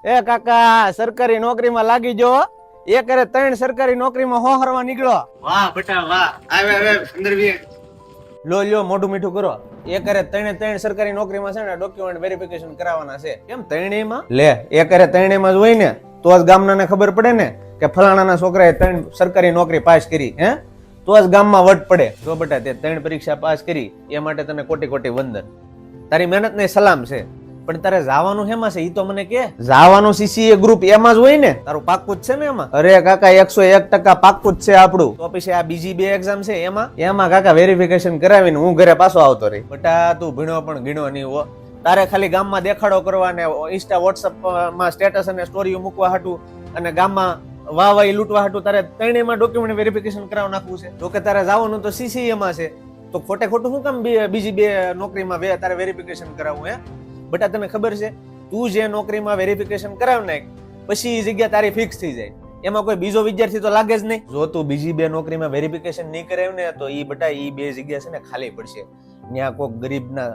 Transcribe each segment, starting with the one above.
એ કાકા સરકારી નોકરીમાં લાગી જો. એ કરે 3 સરકારી નોકરીમાં હોહરવા નીકળો. વાહ બેટા વાહ. આવે અંદર બી. લો મોઢું મીઠું કરો. એ કરે 3 સરકારી નોકરીમાં છે ને ડોક્યુમેન્ટ વેરિફિકેશન કરાવવાના છે. કેમ 3 લે એ કરે 3 જ હોય ને તો જ ગામનાને ખબર પડે ને કે ફલાણાના છોકરાએ 3 સરકારી નોકરી પાસ કરી. હે તો જ ગામમાં વટ પડે. જો બેટા તે 3 પરીક્ષા પાસ કરી એ માટે તને કોટી કોટી વંદન. તારી મહેનત ને સલામ છે. પણ તારે જવાનું હેમાં છે ઈ તો મને કે. જવાનું સીસીએ ગ્રુપ એમાં જ હોય ને. તારું પાક્કું જ છે ને એમાં? અરે કાકા 101% પાક્કું જ છે આપણું. તો પછી આ બીજી 2 એક્ઝામ છે એમાં કાકા વેરિફિકેશન કરાવીને હું ઘરે પાછો આવતો રહી. બેટા તું ભણ્યો પણ ગીણો નહીં હો. તારે ખાલી ગામમાં દેખાડો કરવા ને ઇન્સ્ટા વોટ્સઅપ માં સ્ટેટસ અને સ્ટોરીઓ મૂકવા હાટું અને ગામમાં વાહ લૂંટવા હાટું તારે 3 ડોક્યુમેન્ટ વેરિફિકેશન કરાવ નાખવું છે. જો કે તારે જવાનું તો સીસીએ માં છે તો ખોટે ખોટું શું કામ બીજી 2 નોકરીમાં તારે વેરિફિકેશન કરાવવું હે? બેટા તને ખબર છે તું જે નોકરીમાં વેરિફિકેશન કરાવ નાખ પછી એ જગ્યા તારી ફિક્સ થઈ જાય. એમાં કોઈ બીજો વિદ્યાર્થી તો લાગે જ નહીં. જો તું બીજી 2 નોકરીમાં વેરિફિકેશન નહીં કરાવ ને તો ઈ બેટા ઈ 2 જગ્યા છે ને ખાલી પડશે. ત્યાં કોઈક ગરીબના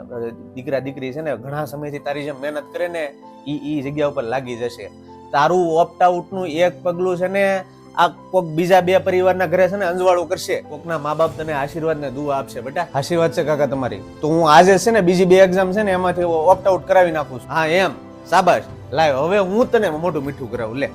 દીકરા દીકરી છે ને ઘણા સમયથી તારી જેમ મહેનત કરે ને ઈ જગ્યા ઉપર લાગી જશે. તારું ઓપ્ટ આઉટ નું એક પગલું છે ને આ કોઈક બીજા 2 પરિવારના ઘરે છે ને અંજવાળું કરશે. કોકના મા બાપ તને આશીર્વાદ ને દુઆ આપશે. બેટા આશીર્વાદ છે કાકા તમારી. તો હું આજે છે ને બીજી 2 એક્ઝામ છે ને એમાંથી ઓપ્ટ આઉટ કરાવી નાખું છું. હા એમ શાબાશ. લાવ હવે હું તને મોટું મીઠું કરાવું લે.